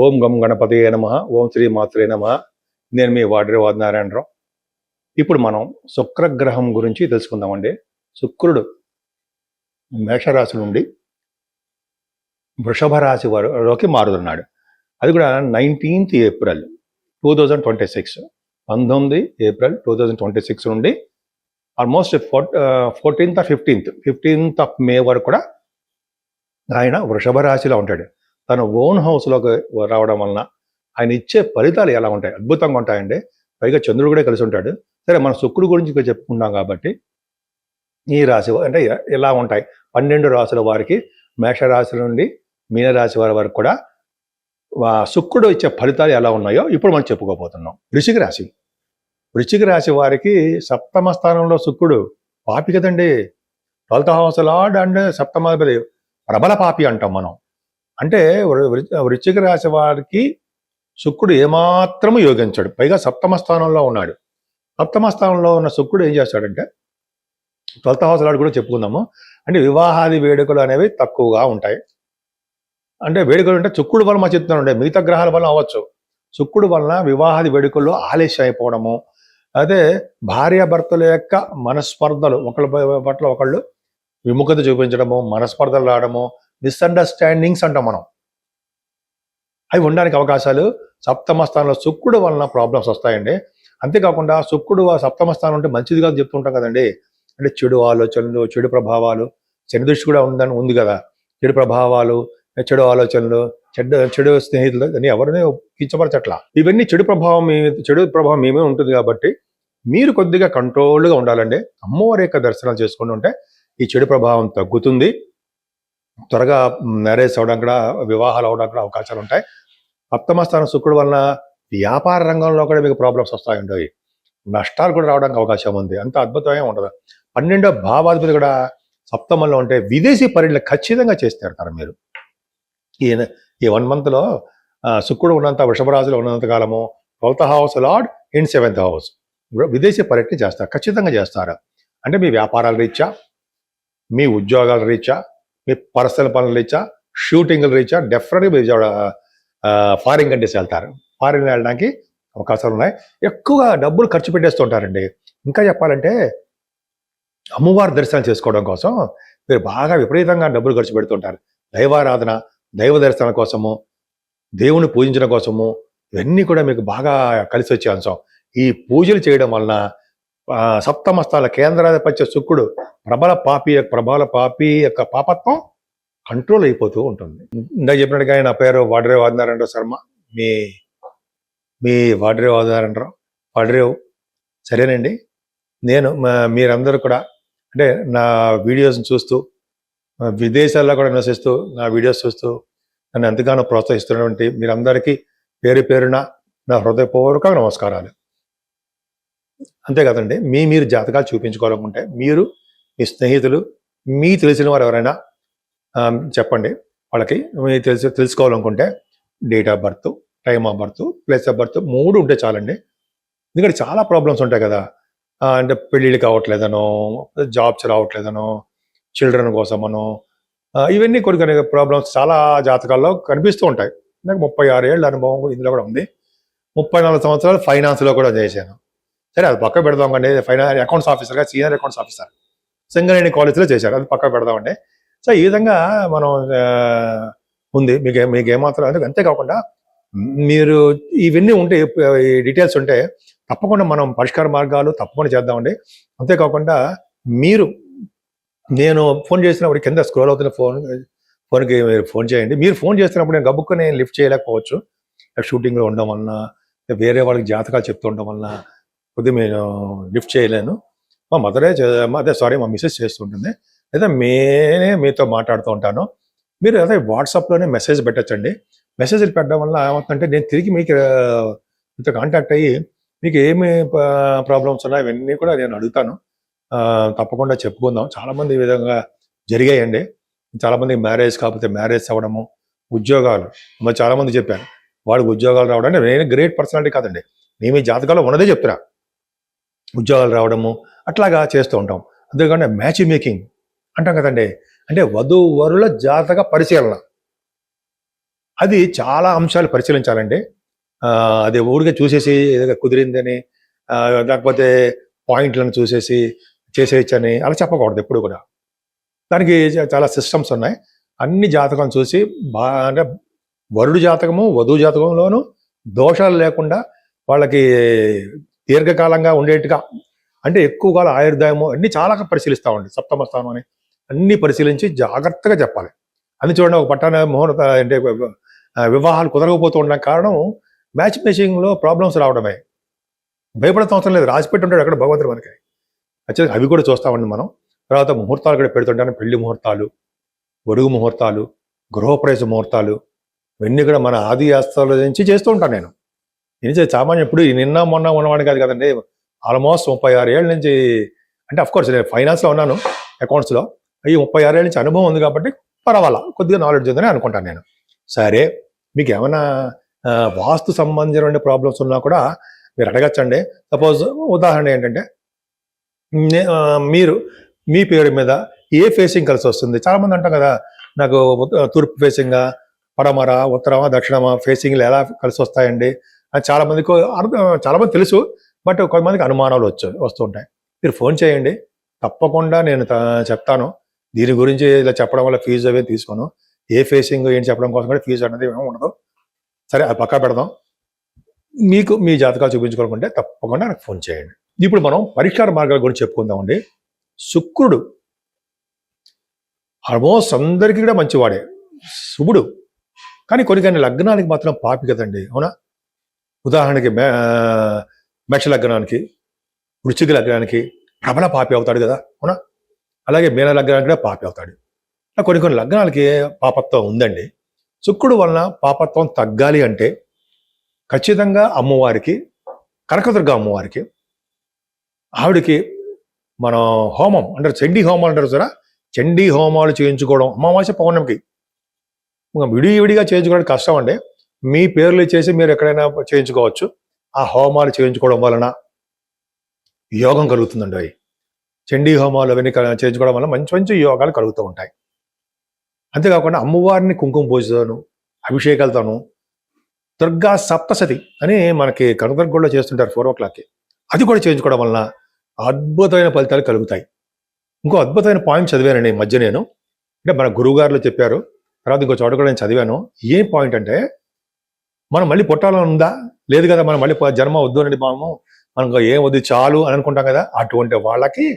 ఓం గం గణపతయే నమః. ఓం శ్రీ మాత్రే నమః. నేను మీ వాడ్రే వాదనారాయణరావు. ఇప్పుడు మనం శుక్రగ్రహం గురించి తెలుసుకుందామండి. శుక్రుడు మేషరాశి నుండి వృషభ రాశి వారిలోకి మారుతున్నాడు. అది కూడా 19th ఏప్రిల్ 2026, 19 ఏప్రిల్ 2026 నుండి almost 14th or 15th of మే వరకు కూడా ఆయన వృషభ రాశిలో ఉంటాడు. తన ఓన్ హౌస్లోకి రావడం వలన ఆయన ఇచ్చే ఫలితాలు ఎలా ఉంటాయి? అద్భుతంగా ఉంటాయండి. పైగా చంద్రుడు కూడా కలిసి ఉంటాడు. సరే, మన శుక్రుడు గురించి చెప్పుకుంటాం కాబట్టి ఈ రాశి అంటే ఎలా ఉంటాయి? 12 రాశుల వారికి, మేషరాశి నుండి మీనరాశి వారి వరకు కూడా శుక్రుడు ఇచ్చే ఫలితాలు ఎలా ఉన్నాయో ఇప్పుడు మనం చెప్పుకోబోతున్నాం. వృశ్చిక రాశి వారికి 7వ స్థానంలో శుక్రుడు పాపి కదండి. 12th house లార్డ్ అండ్ సప్తమాధిపతి ప్రబల పాపి అంటాం మనం. అంటే వృశ్చిక రాశి వారికి శుక్రుడు ఏమాత్రము యోగించాడు. పైగా 7వ స్థానంలో ఉన్నాడు. 7వ స్థానంలో ఉన్న శుక్రుడు ఏం చేస్తాడంటే 12th house లార్డ్ కూడా చెప్పుకుందాము. అంటే వివాహాది వేడుకలు అనేవి తక్కువగా ఉంటాయి. అంటే వేడుకలు అంటే శుక్రుడు వల్ల మా చెప్తున్నాడు, మిగతా గ్రహాల వల్ల అవ్వచ్చు. శుక్రుడు వలన వివాహాది వేడుకల్లో ఆలస్యం అయిపోవడము, అదే భార్యాభర్తల యొక్క మనస్పర్ధలు, ఒకళ్ళ పట్ల ఒకళ్ళు విముఖత చూపించడము, మనస్పర్ధలు రావడము, మిస్అండర్స్టాండింగ్స్ అంటాం మనం, అవి ఉండడానికి అవకాశాలు 7వ స్థానంలో శుక్రుడు వలన ప్రాబ్లమ్స్ వస్తాయండి. అంతేకాకుండా శుక్రుడు 7వ స్థానం అంటే మంచిది కాదు చెప్తుంటాం కదండి. అంటే చెడు ఆలోచనలు, చెడు ప్రభావాలు, శని దృష్టి కూడా ఉంది కదా. చెడు ప్రభావాలు, చెడు ఆలోచనలు, చెడు స్నేహితులు అని ఎవరిని కించపరచట్లా. ఇవన్నీ చెడు ప్రభావం మేమే ఉంటుంది కాబట్టి మీరు కొద్దిగా కంట్రోల్గా ఉండాలండి. అమ్మవారి యొక్క దర్శనం చేసుకుంటూ ఉంటే ఈ చెడు ప్రభావం తగ్గుతుంది. త్వరగా మ్యారేజ్ అవడానికి కూడా, వివాహాలు అవడానికి కూడా అవకాశాలు ఉంటాయి. 7వ స్థానం శుక్రుడు వలన వ్యాపార రంగంలో కూడా మీకు ప్రాబ్లమ్స్ వస్తాయి. నష్టాలు కూడా రావడానికి అవకాశం ఉంది. అంత అద్భుతమే ఉండదు. 12వ భావాధిపతి కూడా 7మలో ఉంటే విదేశీ పర్యటన ఖచ్చితంగా చేసి తీరుతారు మీరు. ఈ 1 monthలో శుక్రుడు ఉన్నంత, వృషభ రాశిలో ఉన్నంత కాలము 12th house lord in 7th house విదేశీ పర్యటన చేస్తారు, ఖచ్చితంగా చేస్తారు. అంటే మీ వ్యాపారాల రీత్యా, మీ ఉద్యోగాల రీత్యా, మీ పర్సనల్ పనుల రీత్యా, షూటింగ్ల రీత్యా డెఫినెట్గా మీరు ఫారిన్ కంట్రీస్ వెళ్తారు. ఫారిన్ వెళ్ళడానికి అవకాశాలు ఉన్నాయి. ఎక్కువగా డబ్బులు ఖర్చు పెట్టేస్తుంటారండి. ఇంకా చెప్పాలంటే అమ్మవారి దర్శనం చేసుకోవడం కోసం మీరు బాగా విపరీతంగా డబ్బులు ఖర్చు పెడుతుంటారు. దైవారాధన, దైవ దర్శనం కోసము, దేవుని పూజించడం కోసము, ఇవన్నీ కూడా మీకు బాగా కలిసి వచ్చే అంశం. ఈ పూజలు చేయడం వలన 7వ స్థాన కేంద్రాధిపత్య శుక్రుడు ప్రబల పాపి యొక్క పాపత్వం కంట్రోల్ అయిపోతూ ఉంటుంది. ఇందాక చెప్పినట్టుగా నా పేరు వాడ్రే వాదనారాయణరావు శర్మ. మీ వాడ్రే వాడ్రేవ్ సరేనండి. నేను మీరందరూ కూడా అంటే నా వీడియోస్ని చూస్తూ, విదేశాల్లో కూడా నివసిస్తూ నా వీడియోస్ చూస్తూ నన్ను ఎంతగానో ప్రోత్సహిస్తున్నటువంటి మీరందరికీ పేరు పేరున నా హృదయపూర్వక నమస్కారాలు. అంతే కదండి, మీరు జాతకాలు చూపించుకోవాలనుకుంటే మీరు, మీ స్నేహితులు, మీ తెలిసిన వారు ఎవరైనా చెప్పండి. వాళ్ళకి తెలుసుకోవాలనుకుంటే date of birth, time of birth, place of birth 3 ఉంటే చాలండి. ఎందుకంటే చాలా ప్రాబ్లమ్స్ ఉంటాయి కదా. అంటే పెళ్ళిళ్ళు కావట్లేదనో, జాబ్స్ రావట్లేదనో, చిల్డ్రన్ కోసమనో, ఇవన్నీ కొన్ని ప్రాబ్లమ్స్ చాలా జాతకాల్లో కనిపిస్తూ ఉంటాయి. నాకు 36 ఏళ్ళ అనుభవం ఇందులో కూడా ఉంది. 34 సంవత్సరాలు ఫైనాన్స్లో కూడా చేశాను. సరే, అది పక్క పెడదాం కండి. అకౌంట్స్ ఆఫీసర్గా, సీనియర్ అకౌంట్స్ ఆఫీసర్ సింగరేణి కాలేజీలో చేశారు. అది పక్క పెడదామండి. సో ఈ విధంగా మనం ఉంది. మీకు ఏమాత్రం అంతేకాకుండా మీరు ఇవన్నీ ఉంటే, ఈ డీటెయిల్స్ ఉంటే తప్పకుండా మనం పరిష్కార మార్గాలు తప్పకుండా చేద్దామండి. అంతేకాకుండా నేను ఫోన్ చేసినప్పుడు కింద స్క్రోల్ అవుతున్న ఫోన్కి మీరు ఫోన్ చేయండి. మీరు ఫోన్ చేస్తున్నప్పుడు నేను గబుక్కుని లిఫ్ట్ చేయలేకపోవచ్చు. షూటింగ్లో ఉండడం వలన, వేరే వాళ్ళకి జాతకాలు చెప్తూ ఉండడం వలన కొద్దిగా నేను లిఫ్ట్ చేయలేను. మా మా మిస్సెస్ చేస్తుంటుంది, లేదా మీతో మాట్లాడుతూ ఉంటాను. మీరు అదే వాట్సాప్లోనే మెసేజ్ పెట్టచ్చండి. మెసేజ్లు పెట్టడం వల్ల ఏమవుతుందంటే నేను తిరిగి మీతో కాంటాక్ట్ అయ్యి మీకు ఏమి ప్రాబ్లమ్స్ ఉన్నాయో ఇవన్నీ కూడా నేను అడుగుతాను. తప్పకుండా చెప్పుకుందాం. చాలామంది ఈ విధంగా జరిగాయండి. చాలామంది మ్యారేజ్ కాకపోతే మ్యారేజ్ అవ్వడము, ఉద్యోగాలు, మరి చాలామంది చెప్పాను వాడికి ఉద్యోగాలు రావడానికి. నేను గ్రేట్ పర్సనాలిటీ కాదండి, మేము ఈ జాతకాలు ఉన్నదే చెప్తున్నా. ఉద్యోగాలు రావడము అట్లాగా చేస్తూ ఉంటాం. అంతేకాకుండా మ్యాచ్ మేకింగ్ అంటాం కదండి. అంటే వధూవరుల జాతక పరిశీలన. అది చాలా అంశాలు పరిశీలించాలండి. అది ఊరికే చూసేసి ఏదో కుదిరిందని లేకపోతే పాయింట్లను చూసేసి చేసేయచ్చని అలా చెప్పకూడదు ఎప్పుడు కూడా. దానికి చాలా సిస్టమ్స్ ఉన్నాయి. అన్ని జాతకం చూసి అంటే వరుడు జాతకము వధువు జాతకంలోనూ దోషాలు లేకుండా వాళ్ళకి దీర్ఘకాలంగా ఉండేట్టుగా, అంటే ఎక్కువ కాలం ఆయుర్దాయము అన్ని చాలా పరిశీలిస్తామండి. సప్తమ స్థానం అని అన్ని పరిశీలించి జాగ్రత్తగా చెప్పాలి. అని చూడండి, ఒక పట్టాన ముహూర్త అంటే వివాహాలు కుదరకపోతూ ఉండడం కారణం మ్యాచ్ మేచింగ్లో ప్రాబ్లమ్స్ రావడమే. భయపడతాం అవసరం లేదు, రాసిపెట్టి ఉంటాడు అక్కడ భగవంతుడు మనకి. ఖచ్చితంగా అవి కూడా చూస్తామండి మనం. తర్వాత ముహూర్తాలు కూడా పెడుతుంటాను. పెళ్లి ముహూర్తాలు, గొడుగు ముహూర్తాలు, గృహప్రవేశ ముహూర్తాలు, ఇవన్నీ కూడా మన ఆది ఆస్తాల నుంచి చేస్తూ ఉంటాను నేను. ఇది సామాన్యం. ఇప్పుడు నిన్న మొన్న ఉన్నవాడిని కాదు కదండి. ఆల్మోస్ట్ 36 ఏళ్ళ నుంచి, అంటే అఫ్కోర్స్ నేను ఫైనాన్స్లో ఉన్నాను, అకౌంట్స్లో. ఈ 36 ఏళ్ళ నుంచి అనుభవం ఉంది కాబట్టి పర్వాలా, కొద్దిగా నాలెడ్జ్ ఉందని అనుకుంటాను నేను. సరే, మీకు ఏమైనా వాస్తు సంబంధించిన ప్రాబ్లమ్స్ ఉన్నా కూడా మీరు అడగచ్చండి. సపోజ్ ఉదాహరణ ఏంటంటే, మీరు మీ పేరు మీద ఏ ఫేసింగ్ కలిసి వస్తుంది? చాలామంది అంటాం కదా, నాకు తూర్పు ఫేసింగా, పడమర, ఉత్తరమా, దక్షిణమా ఫేసింగ్లు ఎలా కలిసి వస్తాయండి అని చాలామంది తెలుసు. బట్ కొంతమందికి అనుమానాలు వస్తూ ఉంటాయి. మీరు ఫోన్ చేయండి, తప్పకుండా నేను చెప్తాను. దీని గురించి ఇలా చెప్పడం వల్ల ఫీజు అవి తీసుకోను. ఏ ఫేసింగ్ ఏంటి చెప్పడం కోసం కూడా ఫీజు అనేది ఏమీ ఉండదు. సరే, అది పక్కా పెడదాం. మీకు మీ జాతకాలు చూపించుకోవాలనుకుంటే తప్పకుండా నాకు ఫోన్ చేయండి. ఇప్పుడు మనం పరిష్కార మార్గాల గురించి చెప్పుకుందామండి. శుక్రుడు ఆల్మోస్ట్ అందరికీ కూడా మంచివాడే, శుభుడు. కానీ కొన్ని లగ్నానికి మాత్రం పాపి కదండి, అవునా? ఉదాహరణకి మేష లగ్నానికి, వృశ్చిక లగ్నానికి ప్రబల పాపి అవుతాడు కదా, అవునా? అలాగే మీన లగ్నానికి కూడా పాపి అవుతాడు. కొన్ని లగ్నాలకి పాపత్వం ఉందండి. శుక్రుడు వలన పాపత్వం తగ్గాలి అంటే ఖచ్చితంగా అమ్మవారికి, కనకదుర్గ అమ్మవారికి, ఆవిడికి మనం హోమం అంటారు, చండీ హోమాలు అంటారు సరే, చండీ హోమాలు చేయించుకోవడం అమావాస్య పౌర్ణమికి. విడివిడిగా చేయించుకోవడం కష్టం అండి. మీ పేర్లు చేసి మీరు ఎక్కడైనా చేయించుకోవచ్చు. ఆ హోమాలు చేయించుకోవడం వలన యోగం కలుగుతుందండి. అవి చండీ హోమాలు అవన్నీ చేయించుకోవడం వల్ల మంచి మంచి యోగాలు కలుగుతూ ఉంటాయి. అంతేకాకుండా అమ్మవారిని కుంకుమ పూజతోను, అభిషేకాలతోను, దుర్గా సప్తశతి అని మనకి కనకదుర్గలో చేస్తుంటారు 4 o'clockకి, అది కూడా చేయించుకోవడం వలన అద్భుతమైన ఫలితాలు కలుగుతాయి. ఇంకో అద్భుతమైన పాయింట్ చదివానండి మధ్య నేను, అంటే మన గురువుగారులు చెప్పారు, తర్వాత ఇంకో చోట కూడా నేను చదివాను. ఏం పాయింట్ అంటే, మనం మళ్ళీ పుట్టాలని ఉందా? లేదు కదా, మనం మళ్ళీ జన్మ వద్దు అండి, మనకు ఏం వద్దు చాలు అని అనుకుంటాం కదా. అటువంటి వాళ్ళకి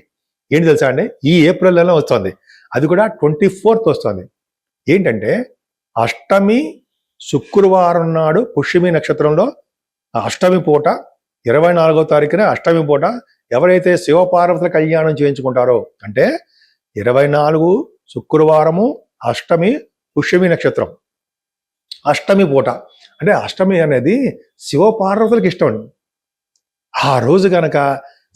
ఏంటి తెలుసా అండి, ఈ ఏప్రిల్లోనే వస్తుంది. అది కూడా 24th వస్తుంది. ఏంటంటే అష్టమి శుక్రవారం నాడు పుష్యమి నక్షత్రంలో అష్టమి పూట 24వ తారీఖున అష్టమి పూట ఎవరైతే శివపార్వతుల కళ్యాణం చేయించుకుంటారో, అంటే 24 శుక్రవారము అష్టమి పుష్యమి నక్షత్రం అష్టమి పూట, అంటే అష్టమి అనేది శివపార్వతులకు ఇష్టం అండి. ఆ రోజు కనుక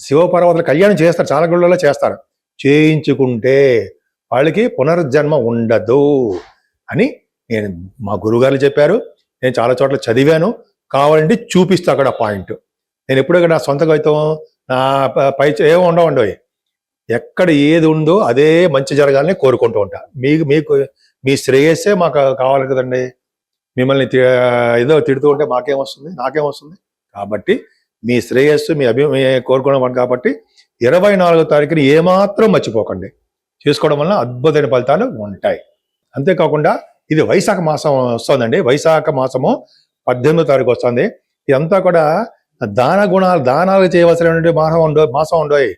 శివపార్వతుల కళ్యాణం చేస్తారు, చాలా గుళ్ళలో చేస్తారు. చేయించుకుంటే వాళ్ళకి పునర్జన్మ ఉండదు అని నేను మా గురుగారు చెప్పారు. నేను చాలా చోట్ల చదివాను, కావాలంటే చూపిస్తా అక్కడ పాయింట్. నేను ఎప్పుడూ నా సొంతగా అయితే నా పై ఏమో ఉండవు, ఎక్కడ ఏది ఉందో అదే మంచి జరగాలని కోరుకుంటూ ఉంటా. మీకు మీ శ్రేయస్సే మాకు కావాలి కదండి. మిమ్మల్ని ఏదో తిడుతూ ఉంటే మాకేమొస్తుంది, నాకేమొస్తుంది? కాబట్టి మీ శ్రేయస్సు మీ కోరుకోవడం కాబట్టి 24వ తారీఖుని ఏమాత్రం మర్చిపోకండి. చేసుకోవడం వల్ల అద్భుతమైన ఫలితాలు ఉంటాయి. అంతేకాకుండా ఇది వైశాఖ మాసం వస్తుందండి. వైశాఖ మాసము 18వ తారీఖు వస్తుంది. ఇదంతా కూడా దానాలు చేయవలసినటువంటి మాసం ఉండవు.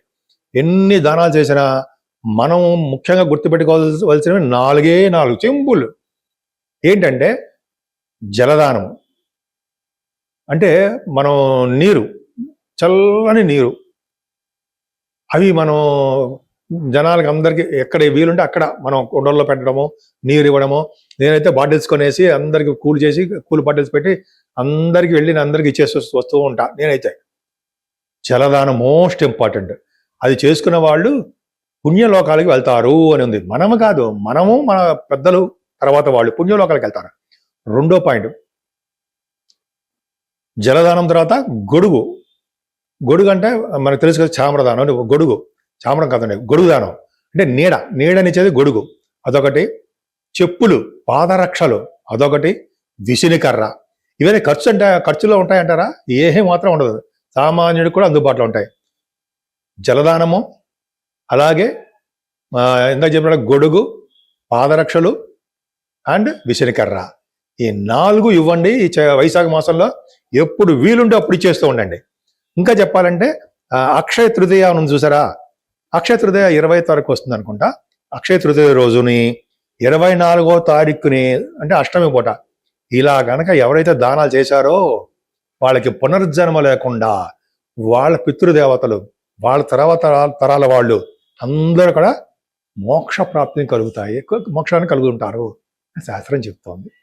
ఎన్ని దానాలు చేసినా మనం ముఖ్యంగా గుర్తుపెట్టుకోవాల్సినవి 4 చెంబులు. ఏంటంటే జలదానం, అంటే మనం నీరు, చల్లని నీరు, అవి మనం జనాలకి అందరికీ ఎక్కడ వీలుంటే అక్కడ మనం కుండల్లో పెట్టడము, నీరు ఇవ్వడము. నేనైతే బాటిల్స్ కొనేసి అందరికి కూల్ బాటిల్స్ పెట్టి అందరికి వెళ్ళి అందరికి ఇచ్చేసి వస్తూ ఉంటా. నేనైతే జలదానం మోస్ట్ ఇంపార్టెంట్. అది చేసుకున్న వాళ్ళు పుణ్యలోకాలకి వెళ్తారు అని ఉంది. మనము కాదు, మనము మన పెద్దలు తర్వాత వాళ్ళు పుణ్యలోకాలకు వెళ్తారు. రెండో పాయింట్, జలదానం తర్వాత గొడుగు. అంటే మనకు తెలుసు కదా, చామ్రదానం అంటే గొడుగు, చామరం కాదండి, గొడుగు దానం అంటే నీడనిచ్చేది గొడుగు, అదొకటి. చెప్పులు, పాదరక్షలు, అదొకటి. విసినికర్ర. ఇవన్నీ ఖర్చులో ఉంటాయంటారా? ఏమీ మాత్రం ఉండదు. సామాన్యుడికి కూడా అందుబాటులో ఉంటాయి. జలదానము, అలాగే ఇందాక చెప్పిన గొడుగు, పాదరక్షలు అండ్ విసినికర్ర. ఈ 4 ఇవ్వండి. ఈ వైశాఖ మాసంలో ఎప్పుడు వీలుంటే అప్పుడు ఇచ్చేస్తూ ఉండండి. ఇంకా చెప్పాలంటే అక్షయ తృతీయ ఉంది చూసారా? అక్షయ తృతీయ 20 తారీఖు వస్తుంది అనుకుంటా. అక్షయ తృతీయ రోజుని 24వ తారీఖుని అంటే అష్టమి పూట ఇలా గనక ఎవరైతే దానాలు చేశారో వాళ్ళకి పునర్జన్మ లేకుండా వాళ్ళ పితృదేవతలు, వాళ్ళ తర్వాత తరాల వాళ్ళు అందరూ కూడా మోక్ష ప్రాప్తిని కలుగుతాయి, మోక్షాన్ని కలుగుతుంటారు శాస్త్రం చెప్తోంది.